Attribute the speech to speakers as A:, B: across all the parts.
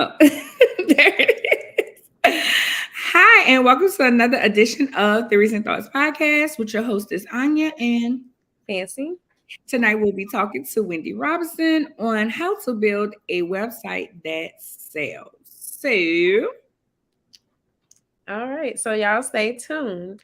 A: Oh, there it is. Hi, and welcome to another edition of the Recent Thoughts Podcast with your hostess Anya. And
B: Fancy.
A: tonight we'll be talking to Wendy Robinson on how to build a website that sells. So,
B: All right. So y'all stay tuned.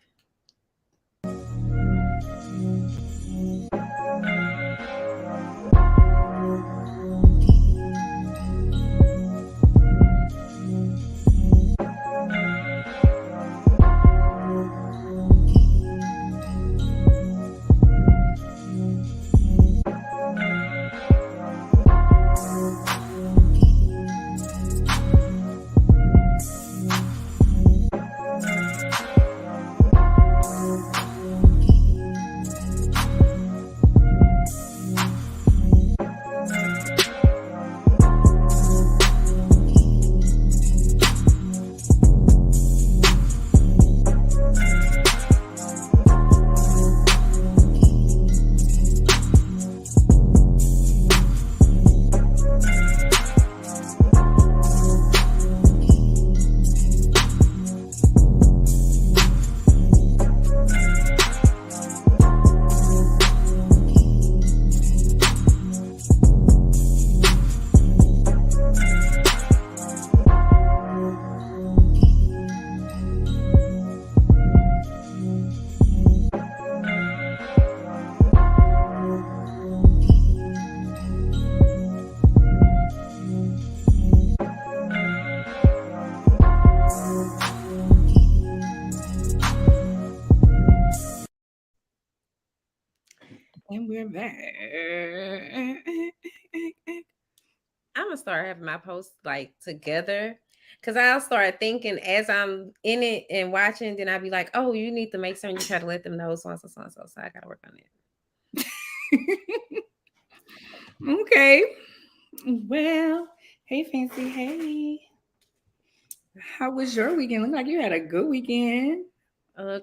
A: and we're back.
B: I'm gonna start having my posts like together. Cause I'll start thinking as I'm in it and watching, then I'll be like, oh, you need to make certain you try to let them know so and so, so and so. So I gotta work on it.
A: Okay. Well, hey, Fancy. Hey. How was your weekend? Look like you had a good weekend.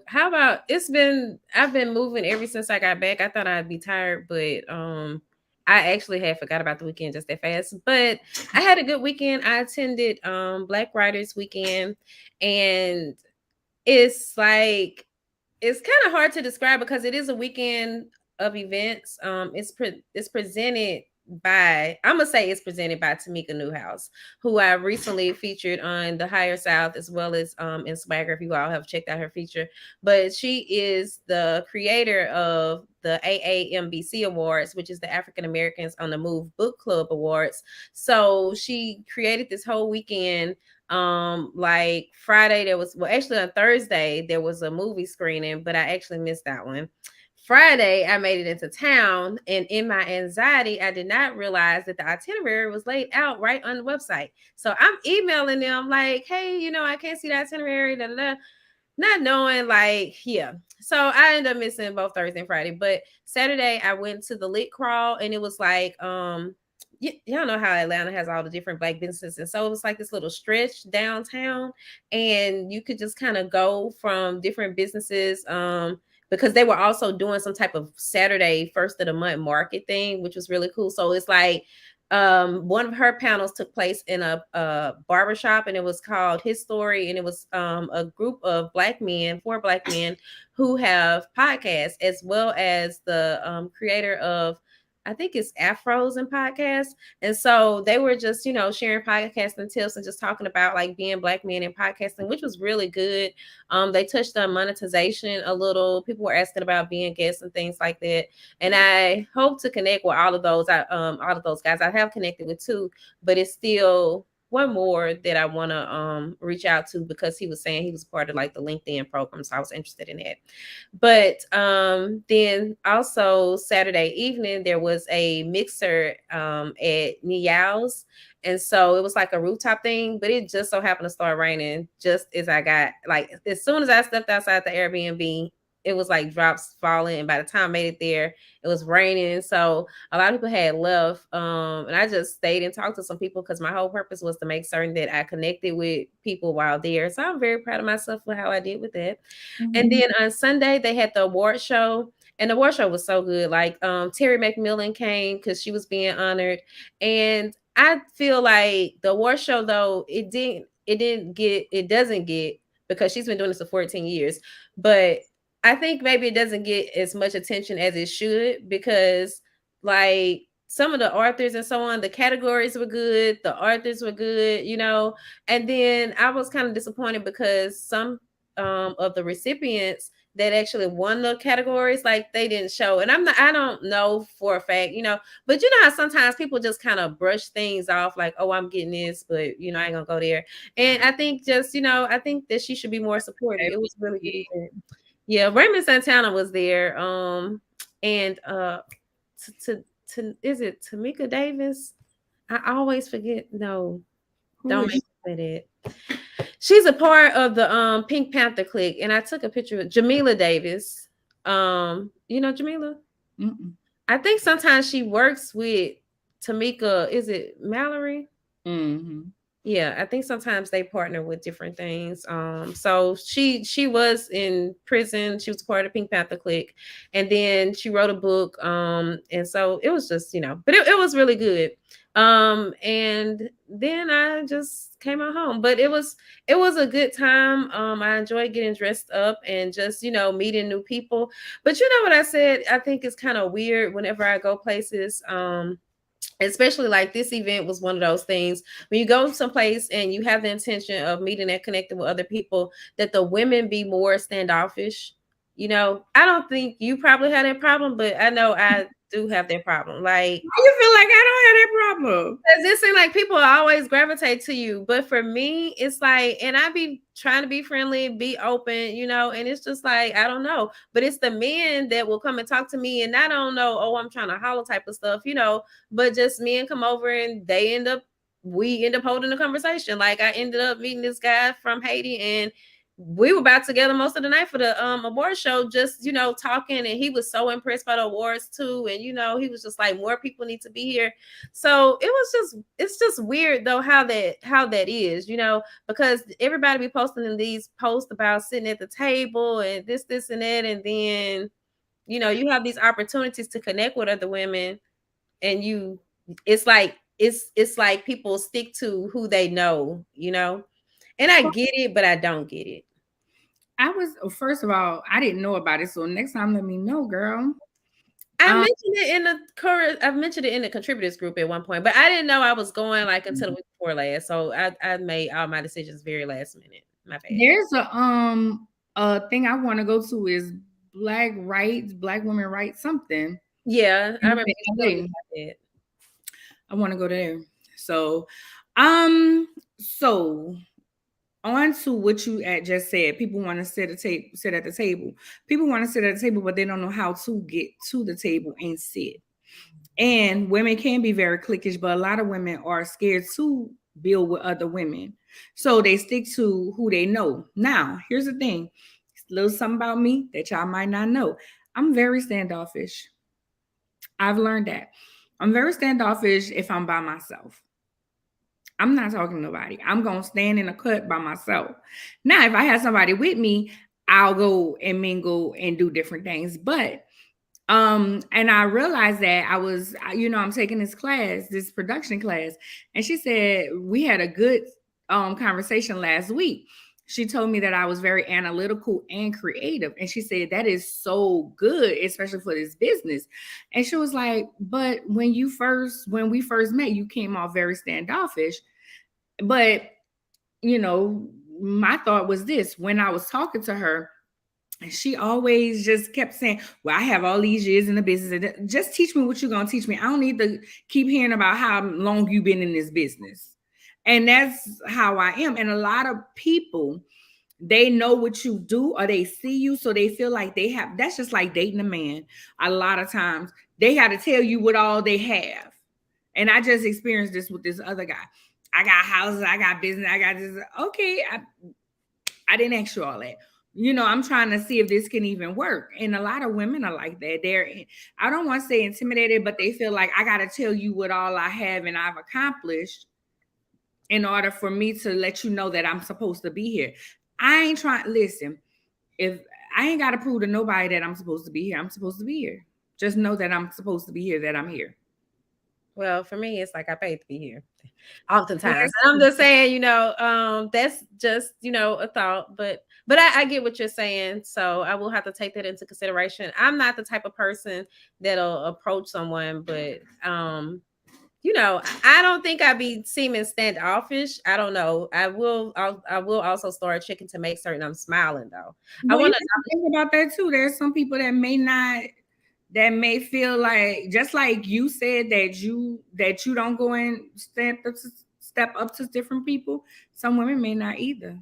B: How about I've been moving ever since I got back. I thought I'd be tired, but I actually had forgot about the weekend just that fast. But I had a good weekend. I attended Black Writers Weekend, and it's like it's kind of hard to describe because it is a weekend of events. It's presented by I'm gonna say it's presented by Tamika Newhouse, who I recently featured on the Higher South as well as in Swagger. If you all have checked out her feature, but she is the creator of the AAMBC Awards, which is the African Americans on the Move Book Club Awards. So she created this whole weekend. Like Friday there was, well, actually on Thursday there was a movie screening, but I actually missed that one. Friday I made it into town, and in my anxiety I did not realize that the itinerary was laid out right on the website. So I'm emailing them like, hey, I can't see the itinerary, da, da, da, not knowing, like, yeah. So I ended up missing both Thursday and Friday. But Saturday I went to the lit crawl, and it was like y'all know how Atlanta has all the different black businesses, and so it was like this little stretch downtown, and you could just kind of go from different businesses. Because they were also doing some type of Saturday first of the month market thing, which was really cool. So it's like one of her panels took place in a barbershop, and it was called His Story, and it was a group of black men, four black men who have podcasts, as well as the creator of, I think it's Afros and podcasts. And so they were just, sharing podcasting tips and just talking about like being black men in podcasting, which was really good. They touched on monetization a little. People were asking about being guests and things like that. And I hope to connect with all of those. All of those guys I have connected with too, but it's still one more that I want to reach out to, because he was saying he was part of like the LinkedIn program, so I was interested in that. But then also Saturday evening there was a mixer at Niao's, and so it was like a rooftop thing, but it just so happened to start raining just as I got, like, as soon as I stepped outside the Airbnb, it was like drops falling, and by the time I made it there, it was raining. So a lot of people had left, and I just stayed and talked to some people because my whole purpose was to make certain that I connected with people while there. So I'm very proud of myself for how I did with that. And then on Sunday they had the award show, and the award show was so good. Like Terry McMillan came because she was being honored, and I feel like the award show though, it doesn't get, because she's been doing this for 14 years, but I think maybe it doesn't get as much attention as it should, because like some of the authors and so on, the categories were good, the authors were good, and then I was kind of disappointed because some of the recipients that actually won the categories, like they didn't show. And I don't know for a fact, but you know how sometimes people just kind of brush things off like, oh, I'm getting this, but I ain't gonna go there. And I think just, I think that she should be more supported. It was really good event. Yeah, Raymond Santana was there. And to is it Tamika Davis? I always forget. No, don't make me say that. She's a part of the Pink Panther clique, and I took a picture with Jamila Davis. You know Jamila?
A: Mm-mm.
B: I think sometimes she works with Tamika. Is it Mallory?
A: Mm-hmm.
B: Yeah, I think sometimes they partner with different things. So she was in prison. She was part of Pink Panther clique, and then she wrote a book. And so it was just, but it was really good. And then I just came on home, but it was a good time. I enjoyed getting dressed up and just meeting new people. But you know what I said? I think it's kind of weird whenever I go places. Especially like this event was one of those things when you go someplace and you have the intention of meeting and connecting with other people, that the women be more standoffish. I don't think you probably had that problem, but I know I do have that problem. Like,
A: Why you feel like I don't have that problem?
B: because it seems like people always gravitate to you. But for me, it's like, and I be trying to be friendly, be open, and it's just like, I don't know. But it's the men that will come and talk to me, and I don't know, oh, I'm trying to holler type of stuff, but just men come over and we end up holding a conversation. Like I ended up meeting this guy from Haiti, and we were about together most of the night for the award show, just talking, and he was so impressed by the awards too. And he was just like, more people need to be here. So it's just weird though how that is, because everybody be posting in these posts about sitting at the table and this and that, and then you have these opportunities to connect with other women, and it's like people stick to who they know, and I get it, but I don't get it.
A: First of all, I didn't know about it. So next time, let me know, girl.
B: I mentioned it in I've mentioned it in the contributors group at one point, but I didn't know I was going like until the week before last. So I made all my decisions very last minute. My bad.
A: There's a thing I want to go to is Black rights, Black women rights, something.
B: Yeah, I remember you told me about that.
A: I want to go there. So, so on to what you had just said. People want to sit at the table. People want to sit at the table, but they don't know how to get to the table and sit. And women can be very cliquish, but a lot of women are scared to build with other women. So they stick to who they know. Now, here's the thing. A little something about me that y'all might not know. I'm very standoffish. I've learned that. I'm very standoffish if I'm by myself. I'm not talking to nobody. I'm going to stand in a cut by myself. Now, if I have somebody with me, I'll go and mingle and do different things. But and I realized that I'm taking this class, this production class, and she said we had a good conversation last week. She told me that I was very analytical and creative, and she said that is so good, especially for this business. And she was like, but when we first met, you came off very standoffish. But my thought was this: when I was talking to her, she always just kept saying, well, I have all these years in the business. Just teach me what you're going to teach me. I don't need to keep hearing about how long you've been in this business. And that's how I am. And a lot of people, they know what you do or they see you. So they feel like that's just like dating a man. A lot of times they got to tell you what all they have. And I just experienced this with this other guy. I got houses, I got business, I got this. Okay, I didn't ask you all that. I'm trying to see if this can even work. And a lot of women are like that. I don't want to say intimidated, but they feel like I got to tell you what all I have and I've accomplished in order for me to let you know that I'm supposed to be here. I ain't trying, listen, if I ain't got to prove to nobody that I'm supposed to be here, I'm supposed to be here. Just know that I'm supposed to be here, that I'm here.
B: Well, for me, it's like I paid to be here oftentimes.
A: Yes.
B: And I'm just saying, that's just, a thought, but I get what you're saying. So I will have to take that into consideration. I'm not the type of person that'll approach someone, but I don't think I'd be seeming standoffish. I don't know. I will also start checking to make certain I'm smiling though. I
A: Well, you
B: want
A: have to think about that too. There's some people that may feel like, just like you said, that you don't go and step up to different people. Some women may not either.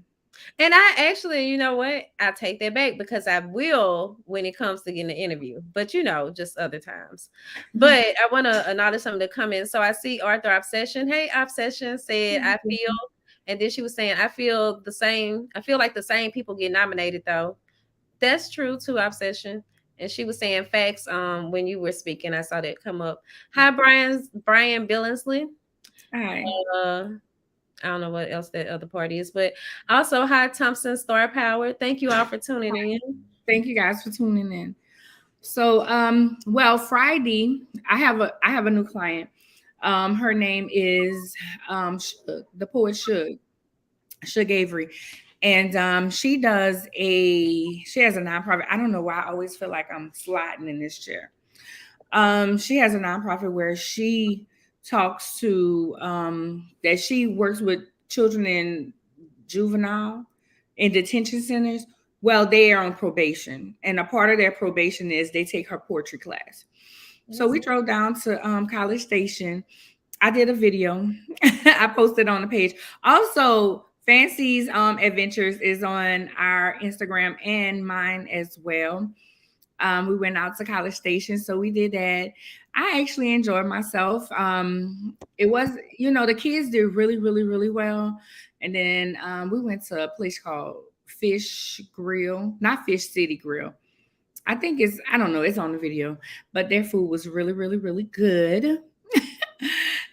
B: And I actually, you know what? I take that back because I will when it comes to getting an interview, but just other times. But I want to acknowledge some of the comments. So I see Arthur Obsession. Hey, Obsession said, I feel, and then she was saying, I feel the same. I feel like the same people get nominated though. That's true too, Obsession. And she was saying facts. When you were speaking, I saw that come up. Hi, Brian Billingsley.
A: Hi.
B: I don't know what else that other part is, but also hi Thompson Star Power. Thank you all for tuning in.
A: Thank you guys for tuning in. So, well, Friday, I have a new client. Her name is the poet Shug Avery, and she has a nonprofit. I don't know why I always feel like I'm sliding in this chair. She has a nonprofit where she talks to that she works with children in juvenile in detention centers. Well, they are on probation, and a part of their probation is they take her poetry class. So we drove down to College Station. I did a video. I posted on the page. Also, Fancy's Adventures is on our Instagram and mine as well. We went out to College Station, so we did that. I actually enjoyed myself. It was, the kids did really, really, really well. And then we went to a place called Fish Grill, not Fish City Grill. I think I don't know, it's on the video, but their food was really, really, really good.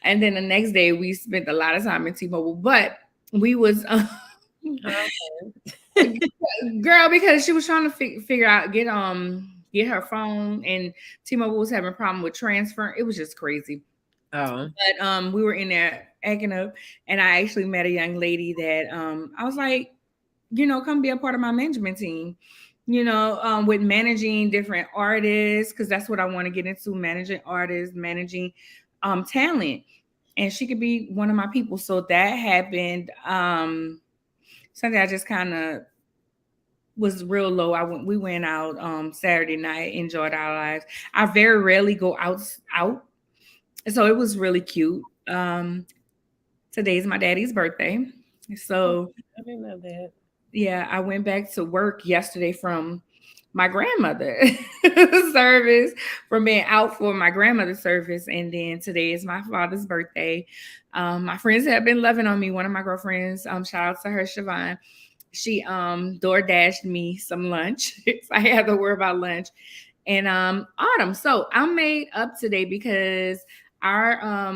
A: And then the next day we spent a lot of time in T-Mobile, but we was girl, because she was trying to figure out get her phone, and T-Mobile was having a problem with transfer. It was just crazy.
B: Oh.
A: But we were in there acting up, and I actually met a young lady that I was like, come be a part of my management team. With managing different artists, because that's what I want to get into, managing artists, managing talent. And she could be one of my people. So that happened. Something I just kind of was real low. We went out Saturday night, enjoyed our lives. I very rarely go out. So it was really cute. Today's my daddy's birthday. So
B: I didn't know that.
A: Yeah, I went back to work yesterday from my grandmother service, from being out for my grandmother's service. And then today is my father's birthday. My friends have been loving on me. One of my girlfriends, shout out to her, Siobhan. She door dashed me some lunch. So I had to worry about lunch. And Autumn. So I'm made up today because our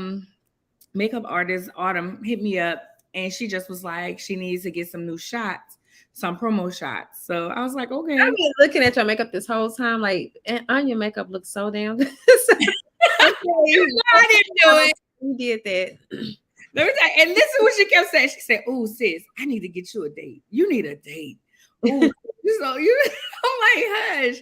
A: makeup artist Autumn hit me up, and she just was like, she needs to get some new shots, some promo shots. So I was like, okay.
B: I've been looking at your makeup this whole time, like, and your makeup looks so damn good.
A: I didn't do it.
B: You did that.
A: Let me tell you, and this is what she kept saying. She said, "Oh, sis, I need to get you a date. You need a date." Ooh, so I'm like, hush.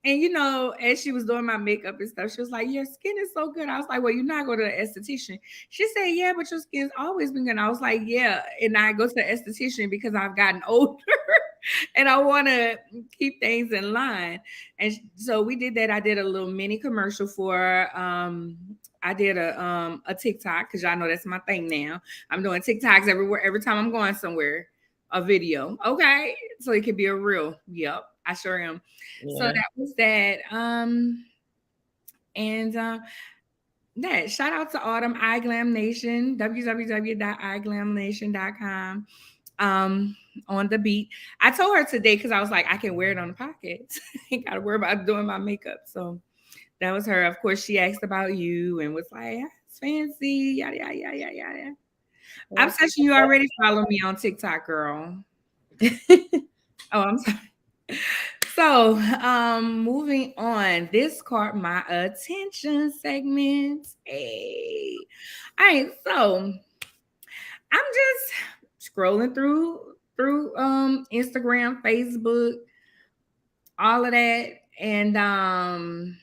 A: And as she was doing my makeup and stuff, she was like, "Your skin is so good." I was like, "Well, you're not going to the esthetician." She said, "Yeah, but your skin's always been good." I was like, "Yeah," and I go to the esthetician because I've gotten older and I want to keep things in line. And so we did that. I did a little mini commercial for. I did a TikTok, because y'all know that's my thing now. I'm doing TikToks everywhere, every time I'm going somewhere. A video, okay, so it could be a reel. Yep, I sure am. Yeah. So that was that. And that shout out to Autumn, iGlam Nation, www.iglamnation.com. On the beat. I told her today, because I was like, I can wear it on the podcast. Ain't gotta worry about doing my makeup. So that was her. Of course, she asked about you and was like, it's fancy, yada yada yada yada yada. I'm such you already follow me on TikTok, girl. Oh, I'm sorry. So, moving on. This caught my attention segment. Hey. All right, so I'm just scrolling through Instagram, Facebook, all of that. And I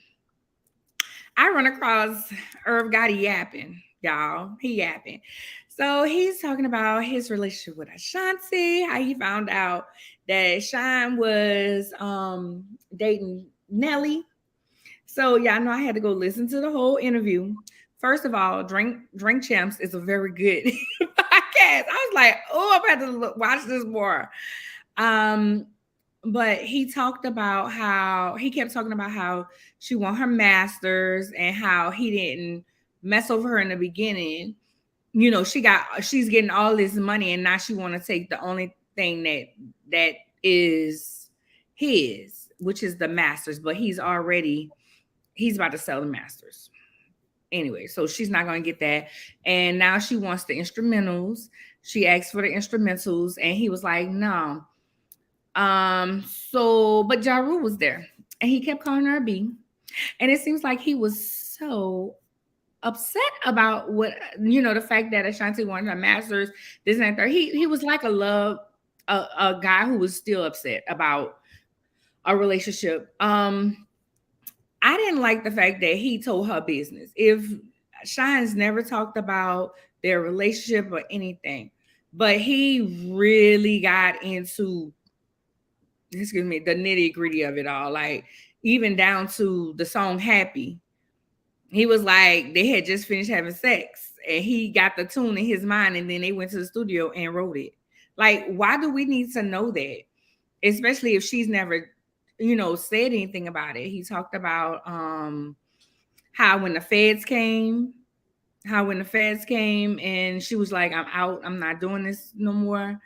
A: run across Irv Gotti yapping, y'all. He yapping. So he's talking about his relationship with Ashanti, how he found out that Shine was dating Nelly. So yeah, I know I had to go listen to the whole interview. First of all, Drink Champs is a very good podcast. I was like, oh, I'm about to watch this more. Um, but he talked about how he kept talking about how she won her masters and how he didn't mess over her in the beginning. You know, she's getting all this money and now she want to take the only thing that is his, which is the masters, but he's about to sell the masters anyway, so she's not going to get that. And now she wants the instrumentals. She asked for the instrumentals and he was like, no. So, but Ja Rule was there and he kept calling her a B. And it seems like he was so upset about the fact that Ashanti wanted her masters, this and that. He was like a guy who was still upset about a relationship. I didn't like the fact that he told her business. If Shine's never talked about their relationship or anything, but he really got into the nitty gritty of it all, like even down to the song Happy. He was like, they had just finished having sex and he got the tune in his mind and then they went to the studio and wrote it. Like, why do we need to know that? Especially if she's never, said anything about it. He talked about how when the feds came and she was like, I'm out, I'm not doing this no more.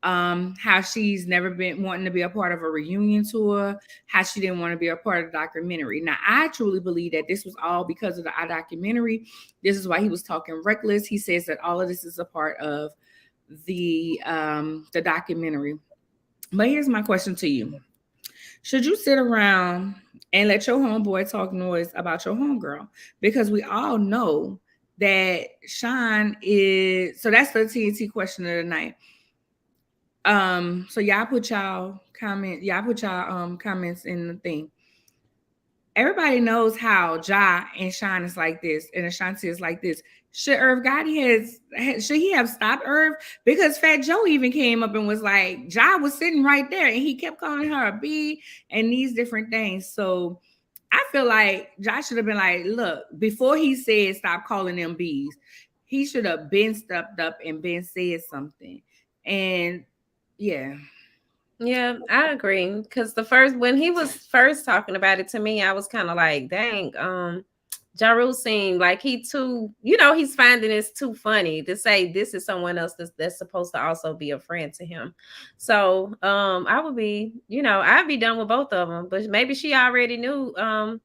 A: How she's never been wanting to be a part of a reunion tour, how she didn't want to be a part of the documentary. Now, I truly believe that this was all because of the documentary. This is why he was talking reckless. He says that all of this is a part of the documentary. But here's my question to you. Should you sit around and let your homeboy talk noise about your homegirl? Because we all know that Sean is, so that's the TNT question of the night. So y'all put y'all comments in the thing. Everybody knows how Ja and Sean is like this and Ashanti is like this. Should Irv Gotti should he have stopped Irv? Because Fat Joe even came up and was like, Ja was sitting right there and he kept calling her a B and these different things. So I feel like Ja should have been like, look, before he said stop calling them B's, he should have been stepped up and been said something. And yeah.
B: Yeah, I agree. Because when he was first talking about it to me, I was kind of like, dang, Ja Rule seemed like he too, he's finding this too funny to say this is someone else that's supposed to also be a friend to him. So I would be, I'd be done with both of them. But maybe she already knew. I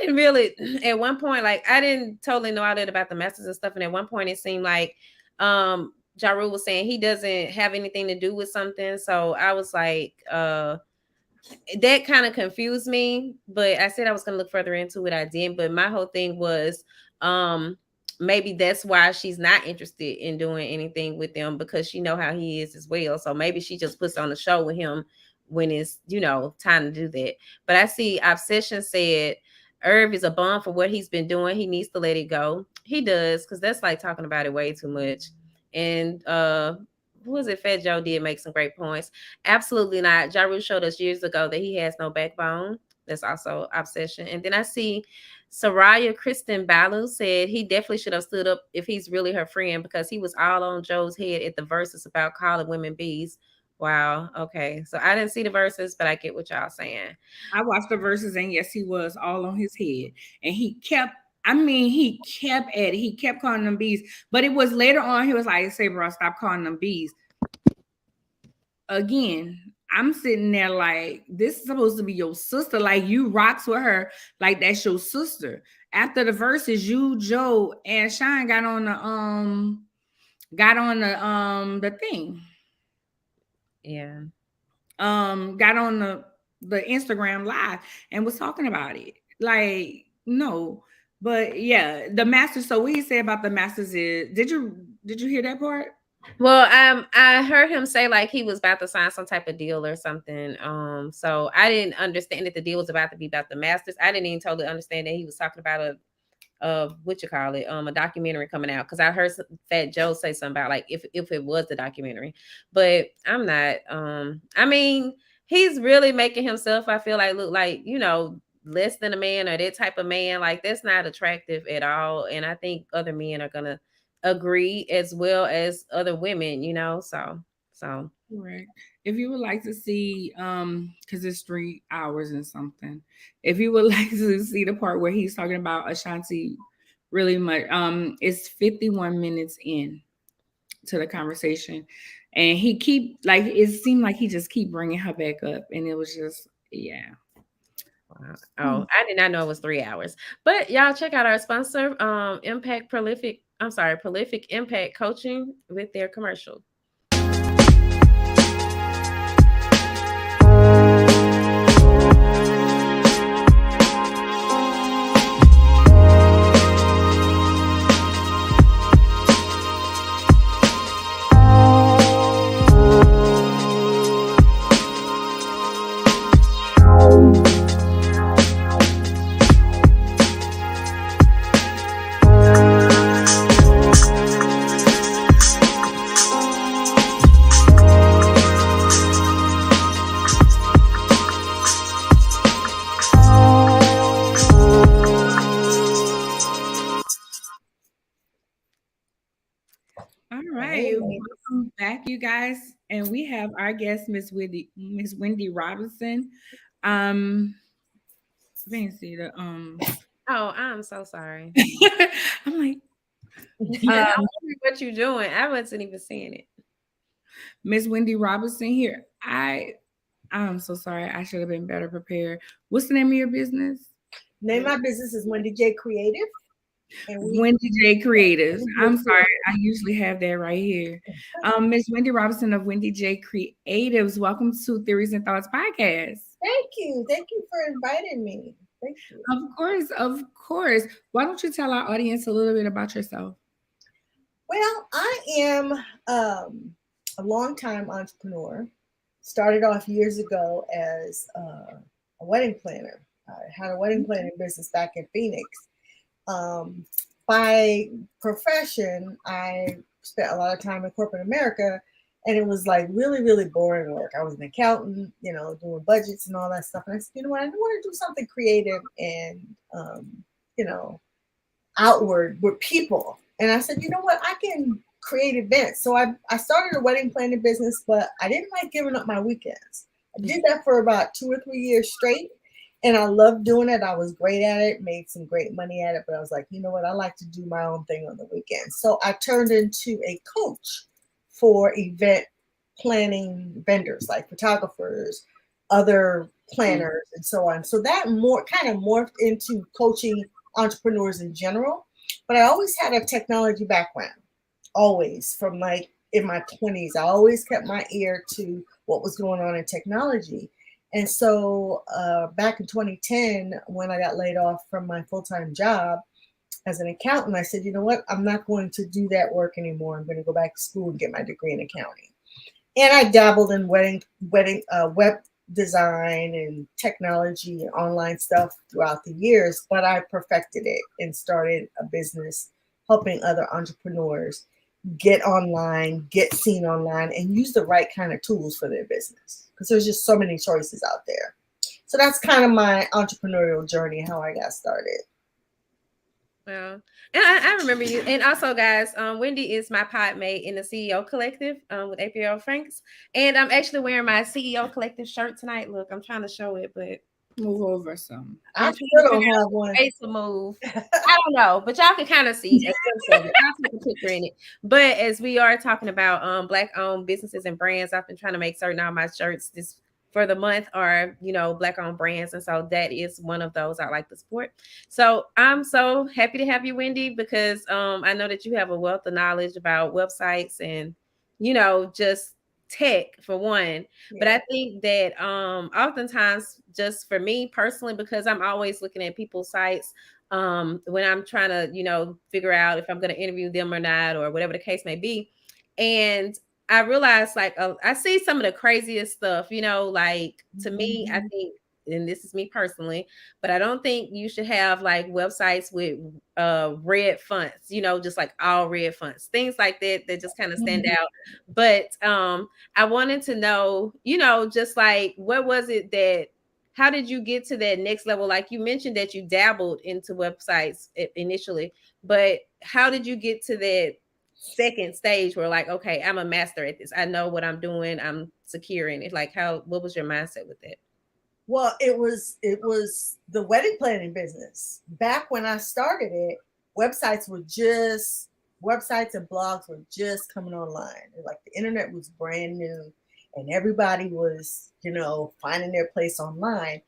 B: didn't really at one point, like I didn't totally know all that about the masters and stuff. And at one point it seemed like Ja Rule was saying he doesn't have anything to do with something. So I was like, that kind of confused me, but I said I was going to look further into it. I didn't, but my whole thing was maybe that's why she's not interested in doing anything with them, because she know how he is as well. So maybe she just puts on the show with him when it's, time to do that. But I see Obsession said Irv is a bum for what he's been doing. He needs to let it go. He does, because that's like talking about it way too much. And who was it? Fat Joe did make some great points. Absolutely not. Ja Rule showed us years ago that he has no backbone. That's also Obsession. And then I see Soraya Kristen Balu said he definitely should have stood up if he's really her friend, because he was all on Joe's head at the verses about calling women bees. Wow. Okay. So I didn't see the verses, but I get what y'all saying.
A: I watched the verses and yes, he was all on his head. And he kept at it. He kept calling them bees. But it was later on, he was like, say, bro, stop calling them bees. Again, I'm sitting there like, this is supposed to be your sister. Like, you rocks with her like that's your sister. After the verses, you, Joe, and Shine got on the thing.
B: Yeah.
A: Got on the Instagram live and was talking about it. Like, no. But yeah, the masters. So what he said about the masters is, did you hear that part?
B: Well, I heard him say like he was about to sign some type of deal or something. So I didn't understand that the deal was about to be about the Masters. I didn't even totally understand that he was talking about a what you call it, a documentary coming out, because I heard Fat Joe say something about like if it was the documentary, but I'm not. I mean, he's really making himself, I feel like, look like, less than a man or that type of man. Like, that's not attractive at all, and I think other men are gonna agree, as well as other women. So
A: Correct. If you would like to see, because it's 3 hours and something, if you would like to see the part where he's talking about Ashanti really much, it's 51 minutes in to the conversation, and he keep like it seemed like he just keep bringing her back up, and it was just yeah.
B: wow.
A: Hmm.
B: Oh, I did not know it was 3 hours. But y'all check out our sponsor, Prolific Impact Coaching, with their commercial.
A: All right, welcome back, you guys, and we have our guest, Miss Wendy Robinson. Um, fancy the
B: Oh, I'm so sorry.
A: I'm like,
B: I'm
A: um,
B: wondering what you're doing. I wasn't even seeing it.
A: Miss Wendy Robinson here. I'm so sorry. I should have been better prepared. What's the name of your business?
C: Name of my business is Wendy J Creative. And
A: Wendy J Creatives.
C: Wendy J
A: I'm sorry,
C: Creative.
A: I usually have that right here. Miss Wendy Robinson of Wendy J Creatives. Welcome to Theories and Thoughts podcast.
C: Thank you. Thank you for inviting me. Thank you.
A: Of course, of course. Why don't you tell our audience a little bit about yourself?
C: Well, I am a longtime entrepreneur. Started off years ago as a wedding planner. I had a wedding planning business back in Phoenix. Um, by profession, I spent a lot of time in corporate America, and it was like really, really boring work. I was an accountant, doing budgets and all that stuff. And I said, you know what, I want to do something creative and, you know, outward with people. And I said, you know what, I can create events. So I started a wedding planning business, but I didn't like giving up my weekends. I did that for about 2 or 3 years straight. And I loved doing it. I was great at it, made some great money at it. But I was like, you know what? I like to do my own thing on the weekends. So I turned into a coach for event planning vendors like photographers, other planners, and so on. So that more kind of morphed into coaching entrepreneurs in general. But I always had a technology background, always from like in my 20s. I always kept my ear to what was going on in technology. And so back in 2010, when I got laid off from my full-time job as an accountant, I said, you know what? I'm not going to do that work anymore. I'm going to go back to school and get my degree in accounting. And I dabbled in web design and technology and online stuff throughout the years, but I perfected it and started a business helping other entrepreneurs get online, get seen online, and use the right kind of tools for their business. Because there's just so many choices out there. So that's kind of my entrepreneurial journey, how I got started.
B: Well, and I remember you. And also, guys, Wendy is my podmate in the CEO Collective with APL Franks. And I'm actually wearing my CEO Collective shirt tonight. Look, I'm trying to show it, but
A: Move over some.
C: I still don't have one.
B: Face to move. I don't know, but y'all can kind of see a glimpse of it. I'll take a picture in it. But as we are talking about Black-owned businesses and brands, I've been trying to make certain all my shirts this for the month are, Black-owned brands, and so that is one of those I like to support. So I'm so happy to have you, Wendy, because I know that you have a wealth of knowledge about websites and just tech for one, but I think that oftentimes, just for me personally, because I'm always looking at people's sites when I'm trying to, figure out if I'm going to interview them or not, or whatever the case may be. And I realized, like, I see some of the craziest stuff, like, to me, I think, and this is me personally, but I don't think you should have like websites with red fonts, just like all red fonts, things like that just kind of stand out. But I wanted to know, just like, what was it that, how did you get to that next level? Like, you mentioned that you dabbled into websites initially, but how did you get to that second stage where, like, okay, I'm a master at this, I know what I'm doing, I'm securing it? Like, what was your mindset with that?
C: Well, it was the wedding planning business. Back when I started it, websites and blogs were just coming online. Like, the internet was brand new and everybody was, finding their place online.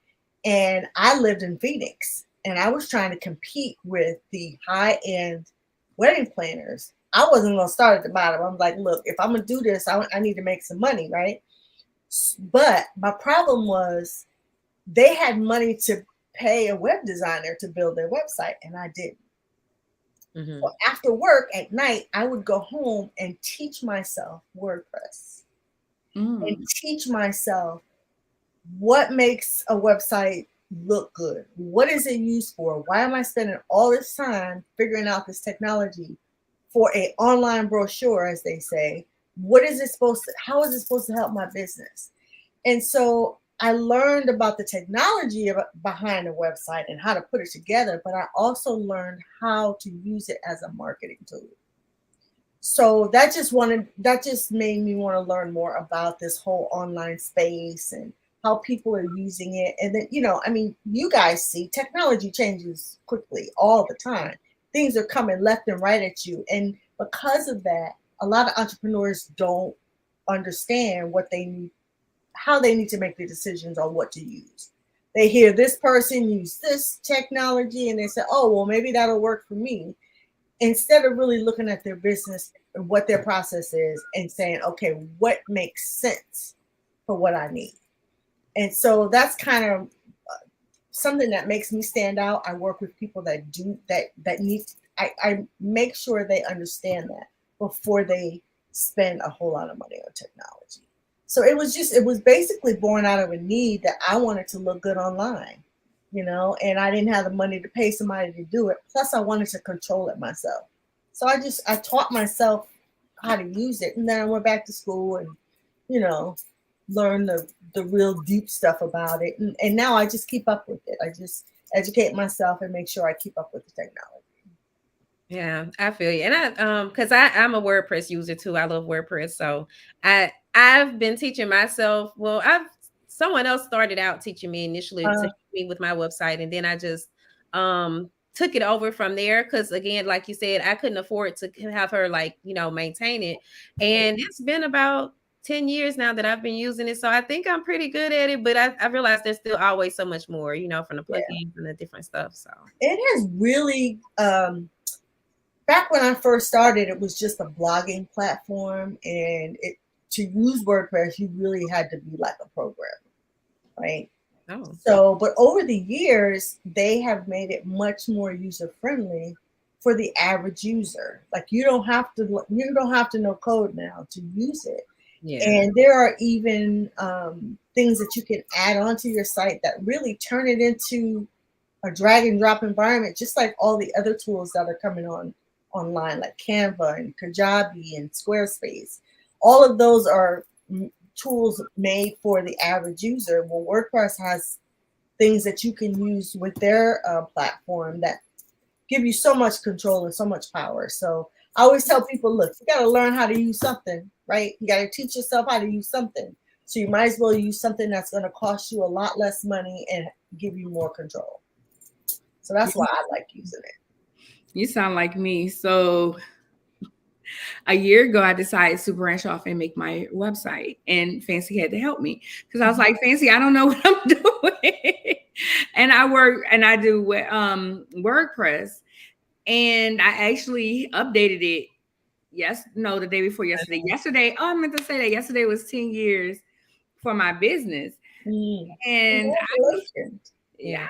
C: And I lived in Phoenix and I was trying to compete with the high-end wedding planners. I wasn't going to start at the bottom. I'm like, look, if I'm going to do this, I need to make some money, right? But my problem was, they had money to pay a web designer to build their website, and I didn't. So after work at night, I would go home and teach myself WordPress and teach myself what makes a website look good. What is it used for? Why am I spending all this time figuring out this technology for an online brochure, as they say? How is it supposed to help my business? And so I learned about the technology behind a website and how to put it together, but I also learned how to use it as a marketing tool. So that just made me want to learn more about this whole online space and how people are using it. And then, you guys see technology changes quickly all the time. Things are coming left and right at you. And because of that, a lot of entrepreneurs don't understand how they need to make the decisions on what to use. They hear this person use this technology and they say, oh, well, maybe that'll work for me. Instead of really looking at their business and what their process is and saying, okay, what makes sense for what I need? And so that's kind of something that makes me stand out. I work with people that need, I make sure they understand that before they spend a whole lot of money on technology. So it was basically born out of a need that I wanted to look good online, and I didn't have the money to pay somebody to do it. Plus I wanted to control it myself. So I taught myself how to use it. And then I went back to school and, learned the real deep stuff about it. And now I just keep up with it. I just educate myself and make sure I keep up with the technology.
B: Yeah, I feel you. And because I'm a WordPress user too. I love WordPress. So I've been teaching myself. Well, someone else started out teaching me initially to help me with my website. And then I just took it over from there. Because again, like you said, I couldn't afford to have her maintain it. And it's been about 10 years now that I've been using it. So I think I'm pretty good at it, but I realize there's still always so much more, from the plugins and the different stuff. So
C: it has really, back when I first started, it was just a blogging platform, and to use WordPress, you really had to be like a programmer, right?
B: Oh.
C: So, but over the years, they have made it much more user friendly for the average user. Like, you don't have to know code now to use it. Yeah. And there are even things that you can add onto your site that really turn it into a drag and drop environment, just like all the other tools that are coming online, like Canva and Kajabi and Squarespace. All of those are tools made for the average user. Well, WordPress has things that you can use with their platform that give you so much control and so much power. So I always tell people, look, you got to learn how to use something, right? You got to teach yourself how to use something. So you might as well use something that's going to cost you a lot less money and give you more control. So that's why I like using it.
A: You sound like me. So a year ago, I decided to branch off and make my website, and Fancy had to help me because I was like, Fancy, I don't know what I'm doing. And I do WordPress, and I actually updated it the day before yesterday. Yesterday, I meant to say that yesterday was 10 years for my business. And
C: Congratulations.
B: Yeah.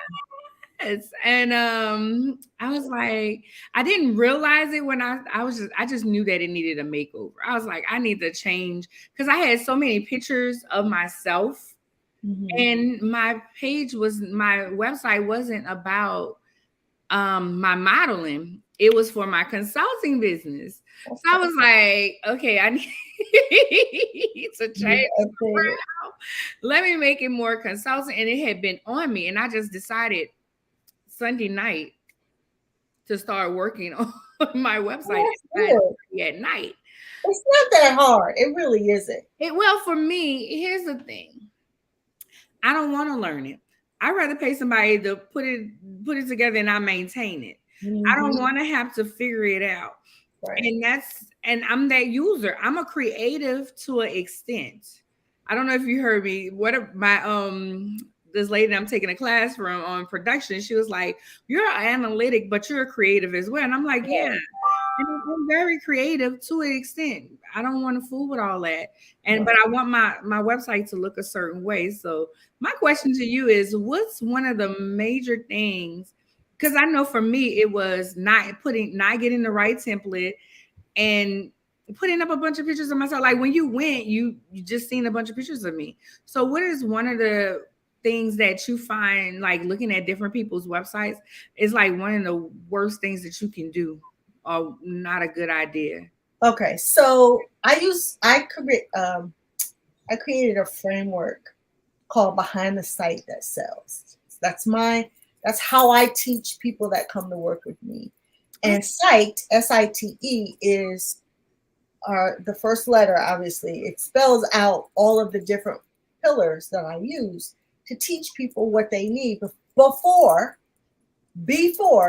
A: yes, and I was like, I didn't realize it when I just knew that it needed a makeover. I was like, I need to change because I had so many pictures of myself, and my website wasn't about my modeling. It was for my consulting business. So I was like, okay, I need to change this around. Let me make it more consulting. And it had been on me. And I just decided Sunday night to start working on my website at night.
C: It's not that hard. It really isn't.
A: Well, for me, here's the thing. I don't want to learn it. I'd rather pay somebody to put it together and I maintain it. I don't want to have to figure it out.
C: Right.
A: And I'm that user. I'm a creative to an extent. I don't know if you heard me. This lady I'm taking a class from on production, she was like, "You're analytic, but you're creative as well." And I'm like, yeah. And I'm very creative to an extent. I don't want to fool with all that. But I want my website to look a certain way. So my question to you is, what's one of the major things? Because I know for me, it was not getting the right template and putting up a bunch of pictures of myself. Like when you went, you just seen a bunch of pictures of me. So what is one of the things that you find, like looking at different people's websites, is like one of the worst things that you can do, or not a good idea?
C: Okay, so I created a framework called Behind the Site That Sells. That's how I teach people that come to work with me. And site, SITE, is the first letter. Obviously, it spells out all of the different pillars that I use to teach people what they need before,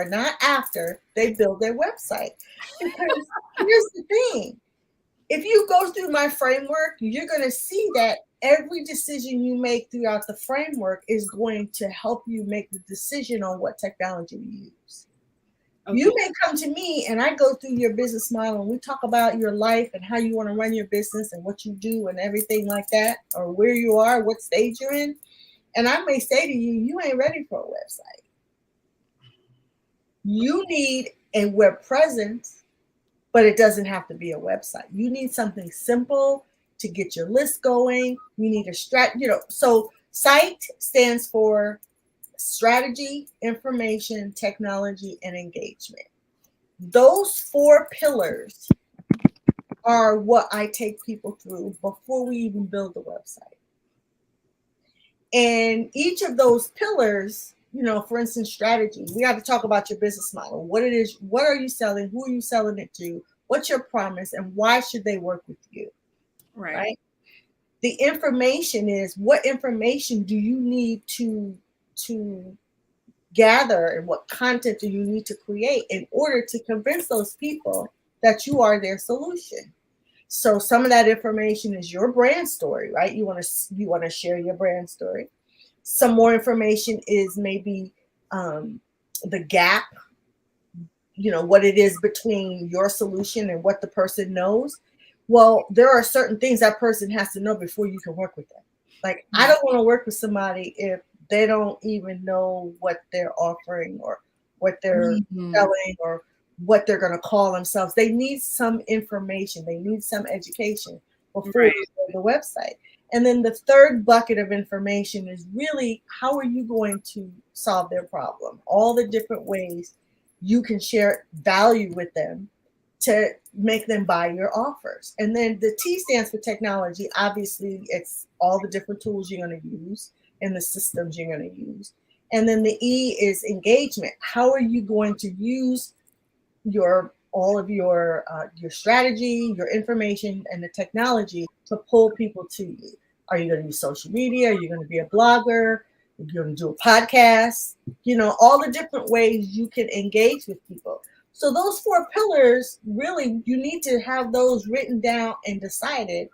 C: not after they build their website. Because here's the thing. If you go through my framework, you're going to see that every decision you make throughout the framework is going to help you make the decision on what technology you use. Okay. You may come to me and I go through your business model and we talk about your life and how you want to run your business and what you do and everything like that, or where you are, what stage you're in. And I may say to you, you ain't ready for a website. You need a web presence, but it doesn't have to be a website. You need something simple to get your list going. You need a so SITE stands for strategy, information, technology, and engagement. Those 4 pillars are what I take people through before we even build the website. And each of those pillars, for instance, strategy, we have to talk about your business model, what it is, what are you selling, who are you selling it to, what's your promise, and why should they work with you? Right? The information is, what information do you need to gather, and what content do you need to create in order to convince those people that you are their solution? So some of that information is your brand story, right? You want to share your brand story. Some more information is maybe the gap, what it is between your solution and what the person knows. Well, there are certain things that person has to know before you can work with them. Like, I don't want to work with somebody if they don't even know what they're offering or what they're selling or what they're going to call themselves. They need some information. They need some education before you go to the website. And then the third bucket of information is really, how are you going to solve their problem? All the different ways you can share value with them to make them buy your offers. And then the T stands for technology. Obviously, it's all the different tools you're going to use and the systems you're going to use. And then the E is engagement. How are you going to use all of your strategy, your information, and the technology to pull people to you? Are you going to use social media? Are you going to be a blogger? Are you going to do a podcast? All the different ways you can engage with people. So those 4 pillars, really, you need to have those written down and decided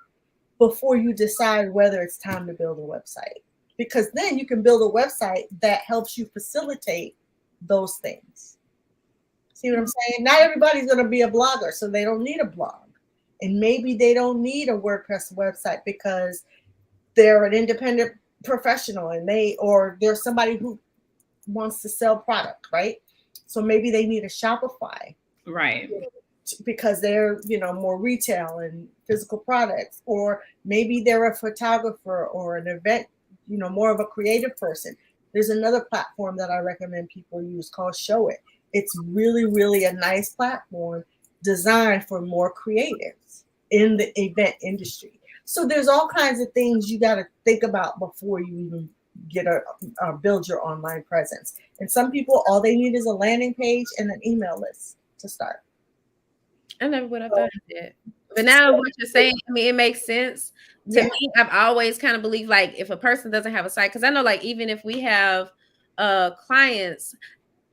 C: before you decide whether it's time to build a website. Because then you can build a website that helps you facilitate those things. See what I'm saying? Not everybody's going to be a blogger, so they don't need a blog. And maybe they don't need a WordPress website because they're an independent professional and there's somebody who wants to sell product, right? So maybe they need a Shopify,
A: Right.
C: because they're, more retail and physical products, or maybe they're a photographer or an event, more of a creative person. There's another platform that I recommend people use called Showit. It's really, really a nice platform designed for more creatives in the event industry. So there's all kinds of things you got to think about before you even get build your online presence. And some people, all they need is a landing page and an email list to start.
B: I never would have thought of that. But now what you're saying, I mean, it makes sense. To me, I've always kind of believed, like, if a person doesn't have a site, because I know, like, even if we have clients,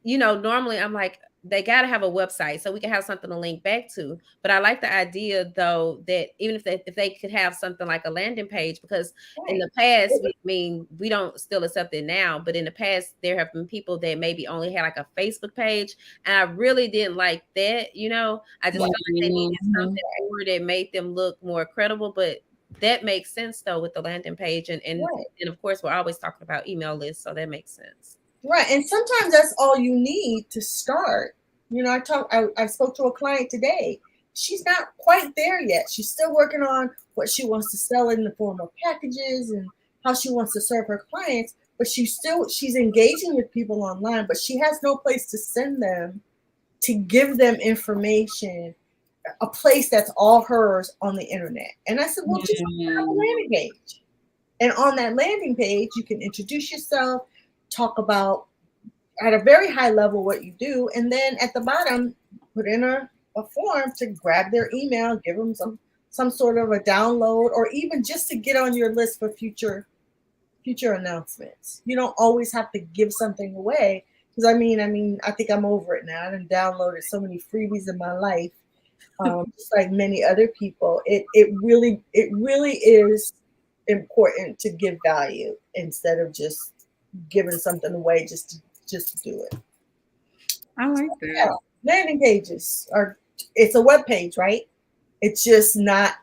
B: normally I'm like, they got to have a website so we can have something to link back to. But I like the idea, though, that even if they could have something like a landing page, because in the past, we don't still accept it now, but in the past, there have been people that maybe only had like a Facebook page, and I really didn't like that. I just felt like they needed something more that made them look more credible. But that makes sense, though, with the landing page, and of course, we're always talking about email lists, so that makes sense.
C: Right. And sometimes that's all you need to start. I spoke to a client today. She's not quite there yet. She's still working on what she wants to sell in the form of packages and how she wants to serve her clients. But she's engaging with people online, but she has no place to send them, to give them information, a place that's all hers on the internet. And I said, well, just have a landing page. And on that landing page, you can introduce yourself, talk about at a very high level what you do, and then at the bottom put in a form to grab their email, give them some sort of a download, or even just to get on your list for future announcements. You don't always have to give something away, because I think I'm over it now. I've downloaded so many freebies in my life, just like many other people. It really is important to give value instead of just giving something away just to do it.
A: I like that.
C: Yeah. Landing pages it's a web page, right? It's just not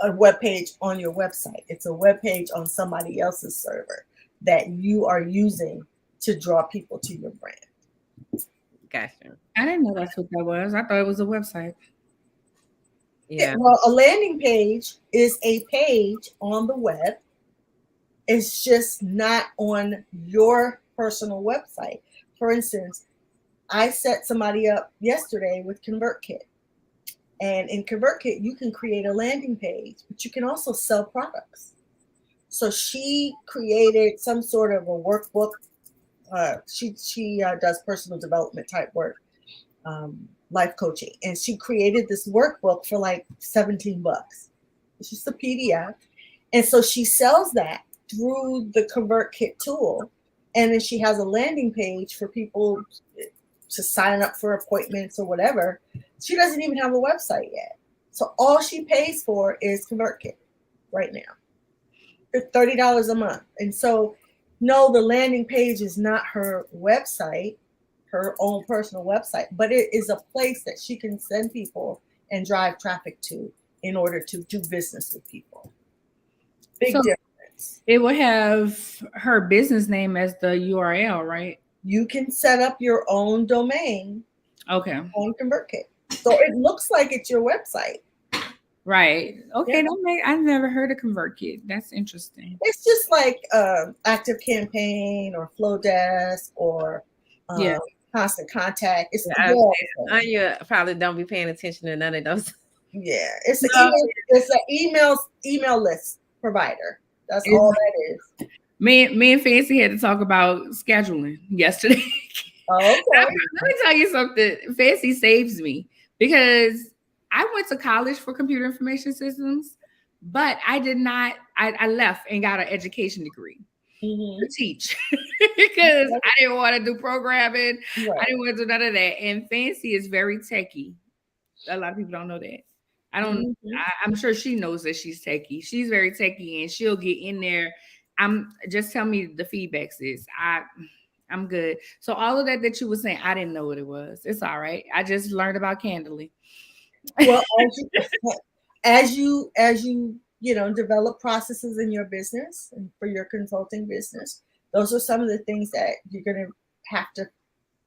C: a web page on your website. It's a web page on somebody else's server that you are using to draw people to your brand.
B: Gotcha.
A: I didn't know that's what that was. I thought it was a website.
B: Yeah.
C: Well, a landing page is a page on the web. It's just not on your personal website. For instance, I set somebody up yesterday with ConvertKit. And in ConvertKit, you can create a landing page, but you can also sell products. So she created some sort of a workbook. She does personal development type work, life coaching. And she created this workbook for like $17. It's just a PDF. And so she sells that through the ConvertKit tool. And then she has a landing page for people to sign up for appointments or whatever. She doesn't even have a website yet. So all she pays for is ConvertKit right now. It's $30 a month. And so, no, the landing page is not her website, her own personal website, but it is a place that she can send people and drive traffic to in order to do business with people. Big difference.
A: It will have her business name as the URL, right?
C: You can set up your own domain on ConvertKit. So it looks like it's your website.
A: Right. Okay. Yeah. I've never heard of ConvertKit. That's interesting.
C: It's just like ActiveCampaign or Flowdesk or Constant Contact. It's
B: you probably don't be paying attention to none of those.
C: Yeah, it's an email list provider. That's all that is.
A: Me and Fancy had to talk about scheduling yesterday.
C: Oh, okay.
A: Let me tell you something. Fancy saves me because I went to college for computer information systems, but I did not. I left and got an education degree to teach because I didn't want to do programming. Right. I didn't want to do none of that. And Fancy is very techie. A lot of people don't know that. I'm sure she knows that she's techie. She's very techie, and she'll get in there. Just tell me the feedback, sis. I'm good. So all of that you were saying, I didn't know what it was. It's all right. I just learned about Candly.
C: Well, as you develop processes in your business and for your consulting business, those are some of the things that you're going to have to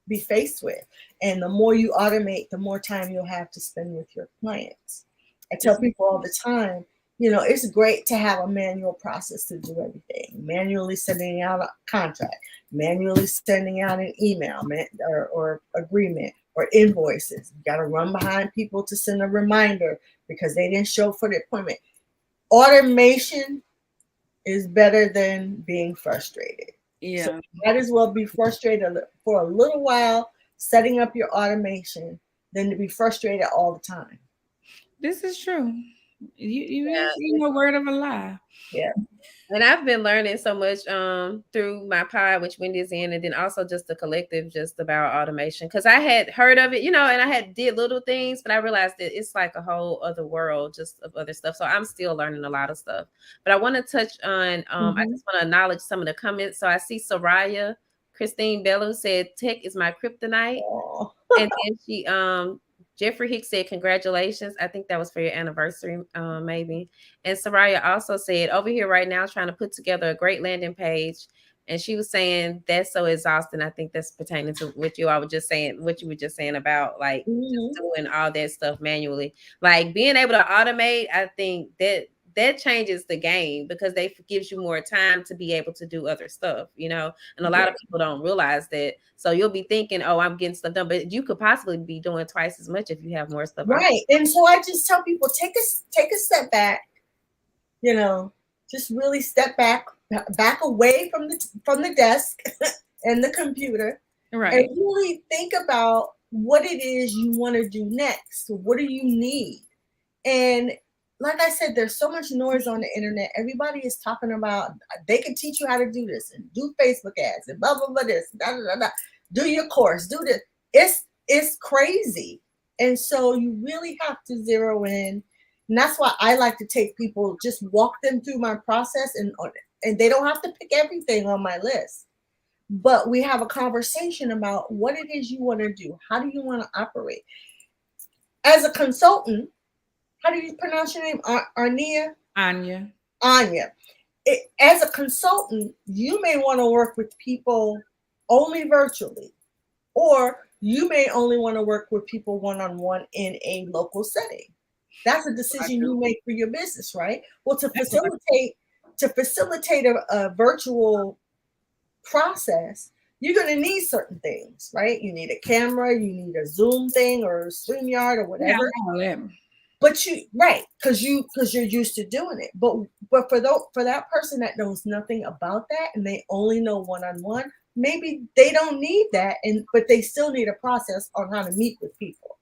C: be faced with. And the more you automate, the more time you'll have to spend with your clients. I tell people all the time, it's great to have a manual process to do everything. Manually sending out a contract, manually sending out an email or agreement or invoices. You got to run behind people to send a reminder because they didn't show for the appointment. Automation is better than being frustrated.
A: Yeah.
C: So you might as well be frustrated for a little while setting up your automation than to be frustrated all the time.
A: This is true. You ain't seen no word of a lie.
C: Yeah.
B: And I've been learning so much through my pod, which Wendy's in, and then also just the collective, just about automation. Because I had heard of it, and I did little things, but I realized that it's like a whole other world just of other stuff. So I'm still learning a lot of stuff. But I want to touch on, I just want to acknowledge some of the comments. So I see Soraya Christine Bello said, "Tech is my kryptonite," and then she Jeffrey Hicks said, "Congratulations." I think that was for your anniversary, maybe. And Soraya also said, "Over here right now, trying to put together a great landing page." And she was saying, "That's so exhausting." I think that's pertaining to what you were just saying about like just doing all that stuff manually. Like being able to automate, I think that changes the game because they gives you more time to be able to do other stuff, and a lot of people don't realize that. So you'll be thinking, oh, I'm getting stuff done, but you could possibly be doing twice as much if you have more stuff.
C: Right. And so I just tell people, take a step back, just really step back away from the desk and the computer.
A: Right.
C: And really think about what it is you want to do next. What do you need? And like I said, there's so much noise on the internet. Everybody is talking about they can teach you how to do this and do Facebook ads and blah blah blah this, da, da, da, da. Do your course, do this. It's crazy. And so you really have to zero in. And that's why I like to take people, just walk them through my process, and they don't have to pick everything on my list. But we have a conversation about what it is you want to do. How do you want to operate? As a consultant, how do you pronounce your name?
A: Anya.
C: As a consultant, you may want to work with people only virtually, or you may only want to work with people one-on-one in a local setting. That's a decision you make for your business, right? Well, to facilitate a virtual process, you're going to need certain things, right? You need a camera, you need a Zoom thing or a StreamYard or whatever.
A: Yeah.
C: But because you're used to doing it. But for that person that knows nothing about that and they only know one-on-one, maybe they don't need that, but they still need a process on how to meet with people,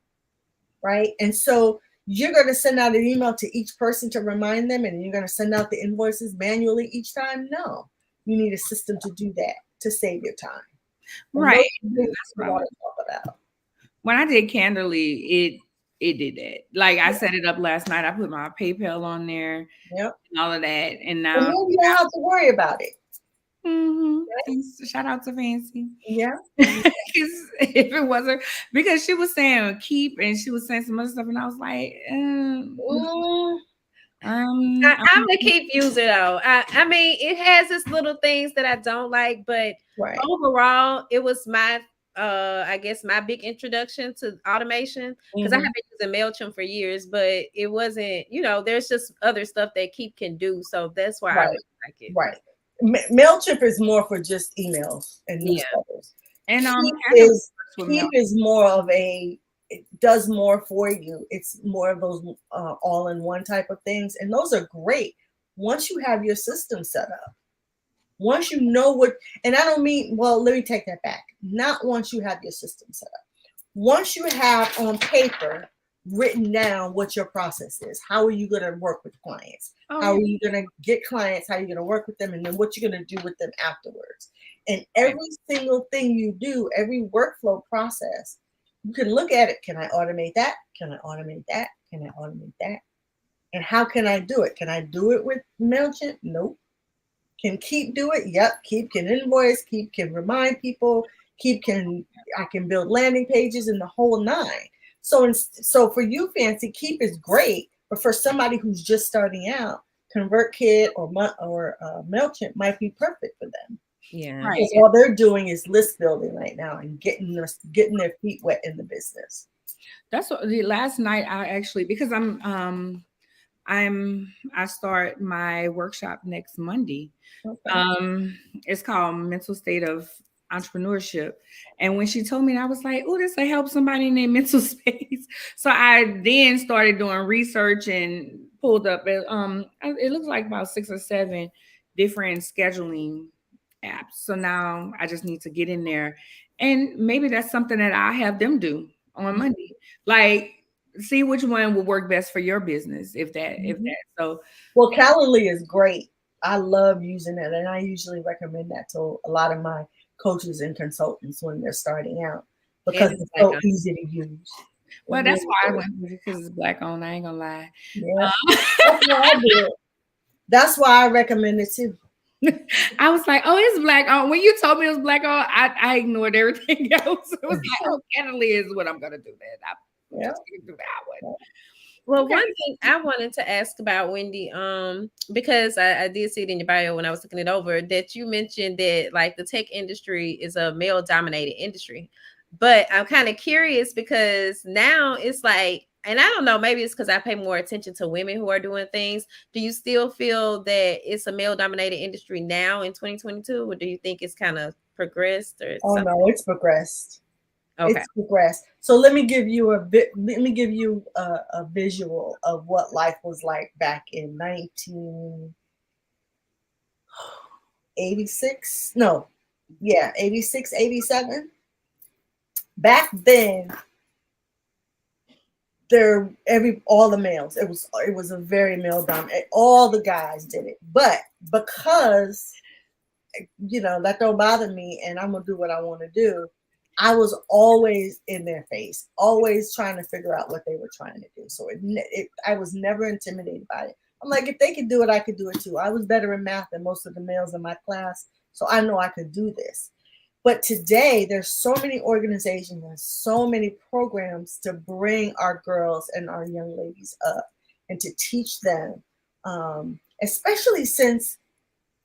C: right? And so you're going to send out an email to each person to remind them, and you're going to send out the invoices manually each time. No, you need a system to do that to save your time.
A: Right.
C: That's what I want to talk about.
A: When I did Candidly, it did that. Like I set it up last night. I put my PayPal on there, and all of that, and now
C: you don't have to worry about it.
A: Right? Shout out to Fancy.
C: Yeah.
A: If it wasn't, because she was saying keep, and she was saying some other stuff, and I was like,
B: I'm the keep user though. I mean, it has its little things that I don't like, but overall, it was my I guess my big introduction to automation, because I have been using MailChimp for years, but it wasn't, there's just other stuff that Keep can do. So that's why I really like it.
C: Right. MailChimp is more for just emails and newsletters.
A: And
C: Keep is more of it does more for you. It's more of those all-in-one type of things. And those are great once you have your system set up. Once you know and I don't mean, well, let me take that back. Not once you have your system set up. Once you have on paper written down what your process is, how are you going to work with clients? How are you going to get clients? How are you going to work with them? And then what you're going to do with them afterwards. And every single thing you do, every workflow process, you can look at it. Can I automate that? Can I automate that? Can I automate that? And how can I do it? Can I do it with MailChimp? Nope. Can Keep do it? Yep. Keep can invoice. Keep can remind people. I can build landing pages and the whole nine. So for you, Fancy, Keep is great, But for somebody who's just starting out, ConvertKit or MailChimp might be perfect for them.
B: Yeah.
A: Right.
C: Because all they're doing is list building right now and getting their feet wet in the business.
A: That's what last night I actually, because I start my workshop next Monday.
C: Okay.
A: It's called Mental State of Entrepreneurship. And when she told me, I was like, oh, this will help somebody in their mental space. So I then started doing research and pulled up it looks like about 6 or 7 different scheduling apps. So now I just need to get in there. And maybe that's something that I have them do on Monday. Like, see which one will work best for your business, if that. So
C: Well, Calendly is great. I love using it, and I usually recommend that to a lot of my coaches and consultants when they're starting out because
B: And
C: it's
B: it's
C: so
B: like
C: easy to use.
A: well,
C: It
A: that's
C: really
A: why I
C: is.
A: went with it, because it's black owned. I ain't gonna lie.
C: Yeah, that's why I do it. That's why I recommend it too.
A: I was like, oh, it's black owned. When you told me it was black owned, I ignored everything else. It was like, oh, Kennedy is what I'm gonna do. I'm
C: Yeah.
A: just gonna do that one.
B: Well,
A: Okay.
B: one thing I wanted to ask about, Wendy, because I did see it in your bio when I was looking it over, that you mentioned that like the tech industry is a male dominated industry. But I'm kind of curious because now it's like, and I don't know, maybe it's because I pay more attention to women who are doing things. Do you still feel that it's a male dominated industry now in 2022? Or do you think it's kind of progressed or
C: Oh
B: something?
C: no, it's progressed.
B: Okay.
C: It's progressed. So let me give you a visual of what life was like back in 1986. No, yeah, 86, 87. Back then, all the males. It was a very male dominant. All the guys did it, but because that don't bother me, and I'm gonna do what I want to do. I was always in their face, always trying to figure out what they were trying to do. So I was never intimidated by it. I'm like, if they could do it, I could do it too. I was better in math than most of the males in my class, so I know I could do this. But today, there's so many organizations and so many programs to bring our girls and our young ladies up and to teach them, especially since,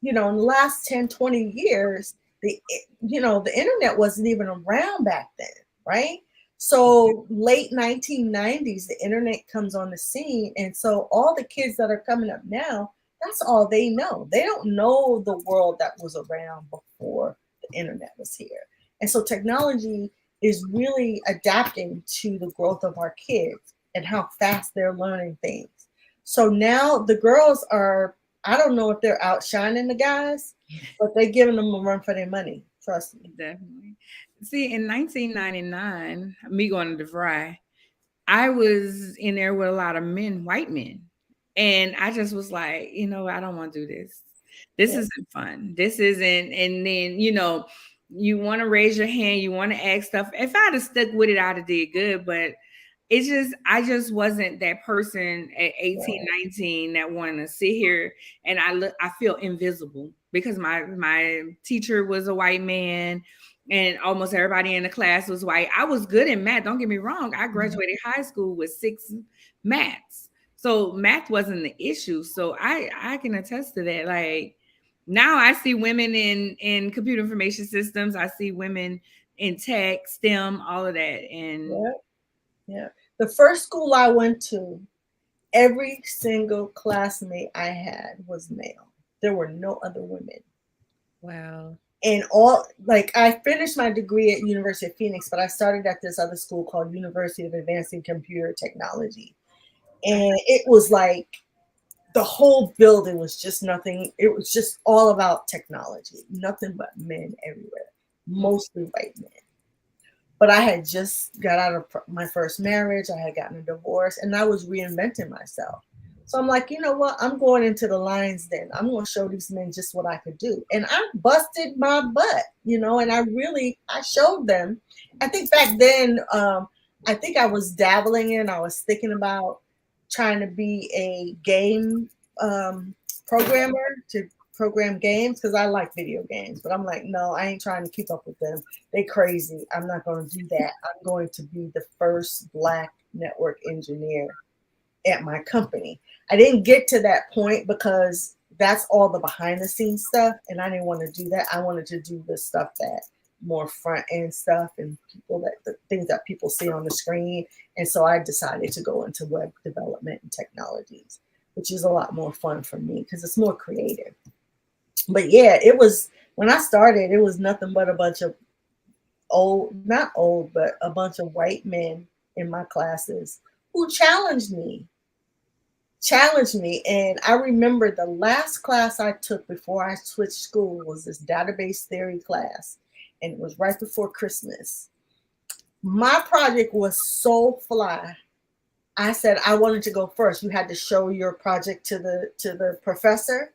C: in the last 10, 20 years, the internet wasn't even around back then, right? So late 1990s, the internet comes on the scene. And so all the kids that are coming up now, that's all they know. They don't know the world that was around before the internet was here. And so technology is really adapting to the growth of our kids and how fast they're learning things. So now the girls are, I don't know if they're outshining the guys, but they're giving them a run for their money. Trust me.
A: Definitely. See, in 1999, me going to DeVry, I was in there with a lot of white men. And I just was like, I don't want to do this. This isn't fun. This isn't. And then, you want to raise your hand, you want to ask stuff. If I'd have stuck with it, I'd have did good. But I just wasn't that person at 18, 19 that wanted to sit here and I feel invisible because my teacher was a white man and almost everybody in the class was white. I was good in math. Don't get me wrong. I graduated high school with 6 maths. So math wasn't the issue. So I can attest to that. Like, now I see women in computer information systems. I see women in tech, STEM, all of that. And
C: yeah. The first school I went to, every single classmate I had was male. There were no other women.
B: Wow.
C: And I finished my degree at University of Phoenix, but I started at this other school called University of Advancing Computer Technology. And it was like the whole building was just nothing. It was just all about technology, nothing but men everywhere, mostly white men. But I had just got out of my first marriage. I had gotten a divorce and I was reinventing myself. So I'm like, you know what? I'm going into the lion's den. I'm going to show these men just what I could do. And I busted my butt, and I showed them. I think back then, I think I was dabbling I was thinking about trying to be a game programmer to program games because I like video games, but I'm like, no, I ain't trying to keep up with them. They crazy. I'm not going to do that. I'm going to be the first Black network engineer at my company. I didn't get to that point because that's all the behind the scenes stuff, and I didn't want to do that. I wanted to do the stuff that more front end stuff and people that the things that people see on the screen. And so I decided to go into web development and technologies, which is a lot more fun for me because it's more creative. But yeah, it was when I started, it was nothing but a bunch of not old, but a bunch of white men in my classes who challenged me. And I remember the last class I took before I switched school was this database theory class, and it was right before Christmas. My project was so fly. I said I wanted to go first. You had to show your project to the professor.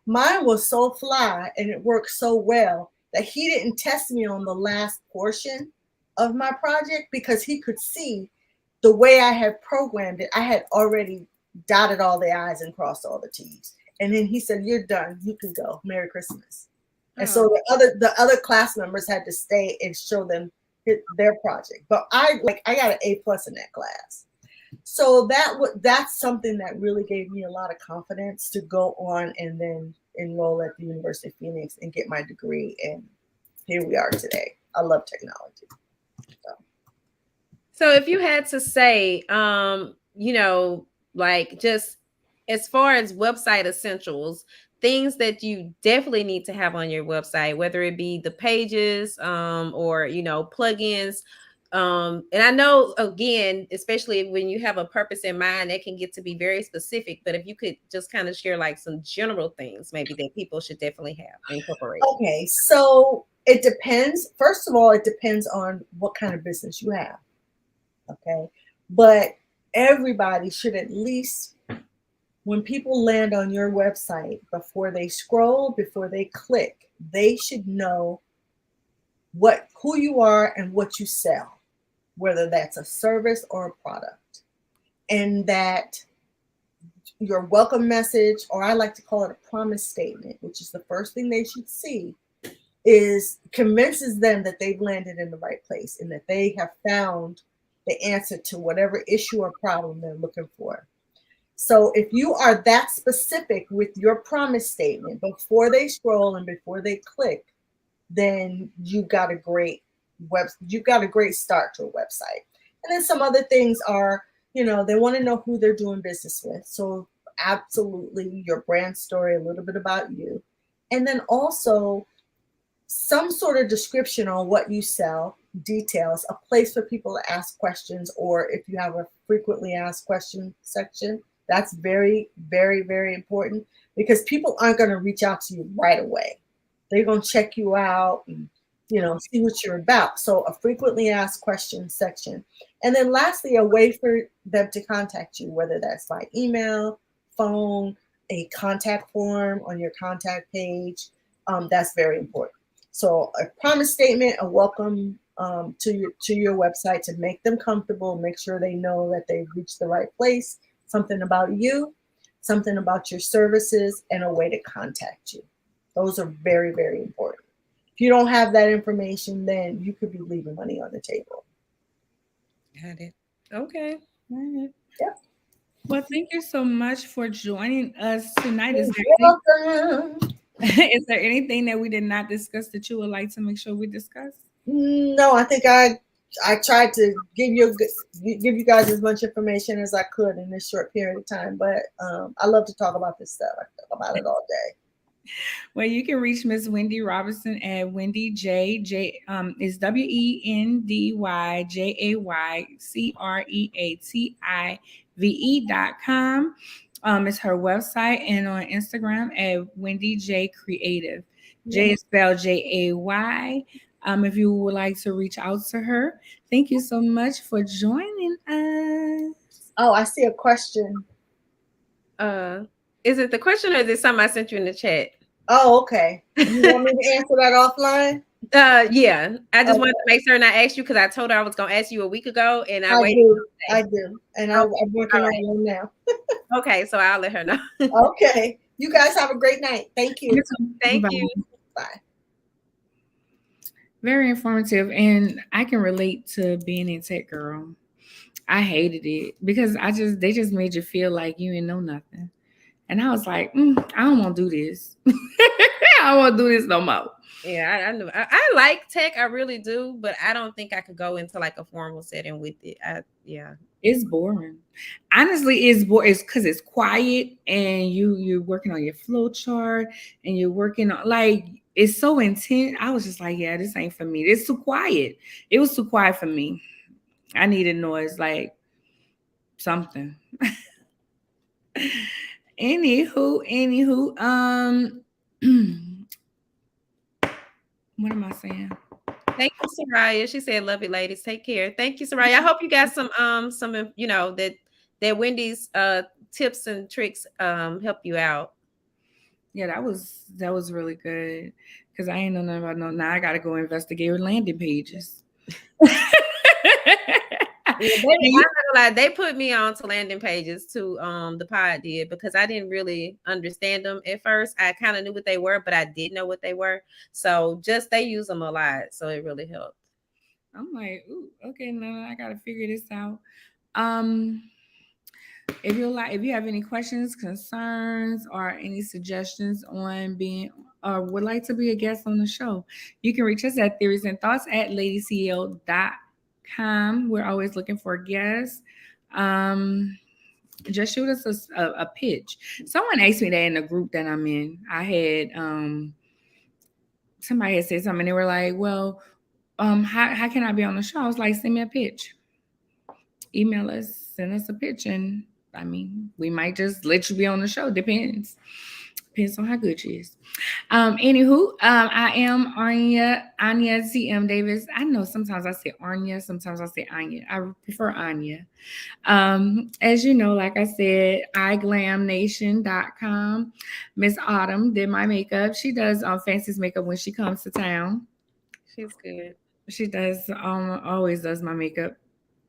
C: Mine was so fly and it worked so well that he didn't test me on the last portion of my project because he could see the way I had programmed it. I had already dotted all the I's and crossed all the T's. And then he said, "You're done. You can go. Merry Christmas." And so the other class members had to stay and show them their project. But I got an A+ in that class. So that's something that really gave me a lot of confidence to go on and then enroll at the University of Phoenix and get my degree. And here we are today. I love technology.
B: So if you had to say, like just as far as website essentials, things that you definitely need to have on your website, whether it be the pages or, plugins. And I know, again, especially when you have a purpose in mind, that can get to be very specific. But if you could just kind of share like some general things maybe that people should definitely have incorporate.
C: Okay, so it depends. First of all, it depends on what kind of business you have. Okay, but everybody should at least, when people land on your website, before they scroll, before they click, they should know who you are and what you sell, whether that's a service or a product. And that your welcome message, or I like to call it a promise statement, which is the first thing they should see, convinces them that they've landed in the right place and that they have found the answer to whatever issue or problem they're looking for. So if you are that specific with your promise statement before they scroll and before they click, then you've got a great start to a website. And then some other things are, they want to know who they're doing business with. So absolutely your brand story, a little bit about you. And then also some sort of description on what you sell, details, a place for people to ask questions, or if you have a frequently asked question section, that's very, very, very important because people aren't going to reach out to you right away. They're going to check you out and, see what you're about. So a frequently asked questions section. And then lastly, a way for them to contact you, whether that's by email, phone, a contact form on your contact page. That's very important. So a promise statement, a welcome to your website to make them comfortable, make sure they know that they've reached the right place, something about you, something about your services, and a way to contact you. Those are very, very important. If you don't have that information, then you could be leaving money on the table.
B: Got it. Okay.
A: All right.
C: Yep.
A: Well, thank you so much for joining us tonight.
C: Is
A: there anything that we did not discuss that you would like to make sure we discuss?
C: No, I think I tried to give you guys as much information as I could in this short period of time, but I love to talk about this stuff. I talk about it all day.
A: Well, you can reach Miss Wendy Robinson at Wendy J is WendyJaycreative.com. It's her website, and on Instagram at Wendy J Creative. J is spelled Jay. If you would like to reach out to her, thank you so much for joining us.
C: Oh, I see a question.
B: Is it the question or is it something I sent you in the chat?
C: Oh, okay. You want me to answer that offline?
B: Yeah. I just wanted to make certain I asked you because I told her I was going to ask you a week ago, and I
C: do. And I'm working on it now.
B: Okay, so I'll let her know.
C: Okay. You guys have a great night. Thank you.
B: Thank you.
C: Bye.
A: Very informative, and I can relate to being a tech girl. I hated it because they just made you feel like you didn't know nothing. And I was like, I don't want to do this. I don't want to do this no more.
B: Yeah, I know. I like tech, I really do, but I don't think I could go into like a formal setting with it. Yeah.
A: It's boring. Honestly, it's boring. It's because it's quiet and you're working on your flow chart and you're working on like it's so intense. I was just like, yeah, this ain't for me. It's too quiet. It was too quiet for me. I needed noise, like something. Anywho, what am I saying?
B: Thank you, Soraya. She said, "Love it, ladies. Take care." Thank you, Soraya. I hope you got some that Wendy's tips and tricks help you out.
A: Yeah, that was really good because I ain't know nothing about no. Now I gotta go investigate landing pages.
B: Yeah, they put me on to landing pages too. The pod did because I didn't really understand them at first. I kind of knew what they were, but I didn't know what they were. So just they use them a lot, so it really helped.
A: I'm like, ooh, okay, now I gotta figure this out. If you have any questions, concerns, or any suggestions on being or would like to be a guest on the show, you can reach us at theoriesandthoughts@ladyceo.com. We're always looking for guests. Just shoot us a pitch. Someone asked me that in the group that I'm in. I had somebody had said something. They were like, well, how can I be on the show? I was like, send me a pitch. Email us, send us a pitch, and I mean, we might just let you be on the show. Depends on how good she is. Anywho, I am Anya CM Davis. I know sometimes I say Anya, sometimes I say Anya. I prefer Anya. As you know, like I said, iglamnation.com. Miss Autumn did my makeup. She does Fancy's makeup when she comes to town.
B: She's good.
A: She does always does my makeup.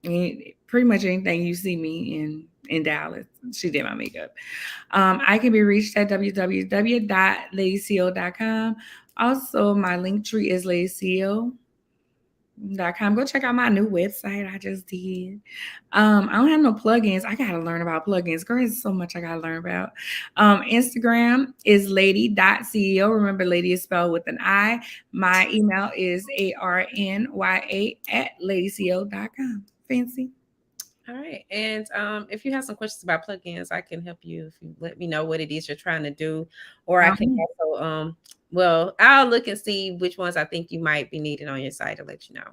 A: Pretty much anything you see me in Dallas, she did my makeup. I can be reached at www.ladyco.com. Also, my link tree is ladyco.com. Go check out my new website I just did. I don't have no plugins. I gotta learn about plugins. Girl, there's so much I gotta learn about. Instagram is lady.ceo. Remember, lady is spelled with an I. My email is arnya@ladyco.com. Fancy.
B: All right. And if you have some questions about plugins, I can help you if you let me know what it is you're trying to do. Or I can also I'll look and see which ones I think you might be needing on your site to let you know.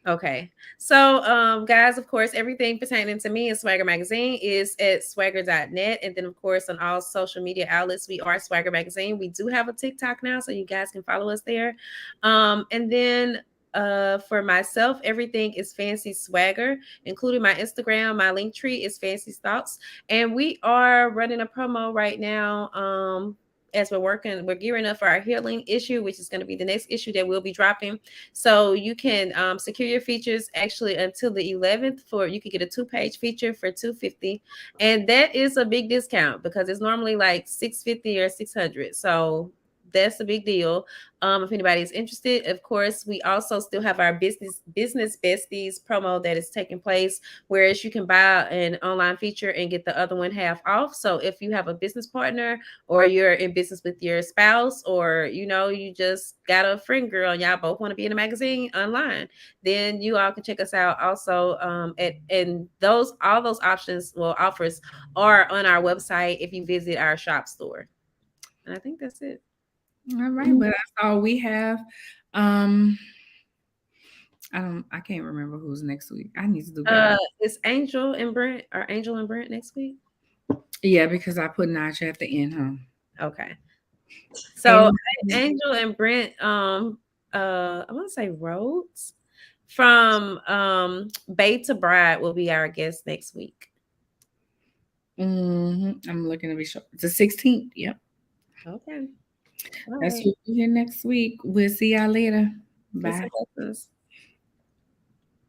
B: Okay. So guys, of course, everything pertaining to me and Swagger Magazine is at swagger.net. And then of course on all social media outlets, we are Swagger Magazine. We do have a TikTok now, so you guys can follow us there. And then for myself, everything is Fancy Swagger, including my Instagram. My link tree is Fancy Thoughts, and we are running a promo right now. As we're gearing up for our healing issue, which is going to be the next issue that we'll be dropping. So you can secure your features actually until the 11th. You can get a 2-page feature for $250, and that is a big discount because it's normally like $650 or $600. So that's a big deal. If anybody's interested, of course, we also still have our business besties promo that is taking place, whereas you can buy an online feature and get the other one half off. So if you have a business partner or you're in business with your spouse, or you just got a friend girl and y'all both want to be in a magazine online, then you all can check us out also. And all those options, offers are on our website if you visit our shop store. And I think that's it.
A: All right, but that's all we have. I can't remember who's next week. I need to do better.
B: It's Angel and Brent next week?
A: Yeah, because I put Nacha at the end, huh?
B: Okay. So Angel and Brent, I want to say Rhodes from Bae to Bride will be our guest next week.
A: I'm looking to be sure. It's the 16th. Yep.
B: Okay.
A: That's what we're here next week. We'll see y'all later. Bye.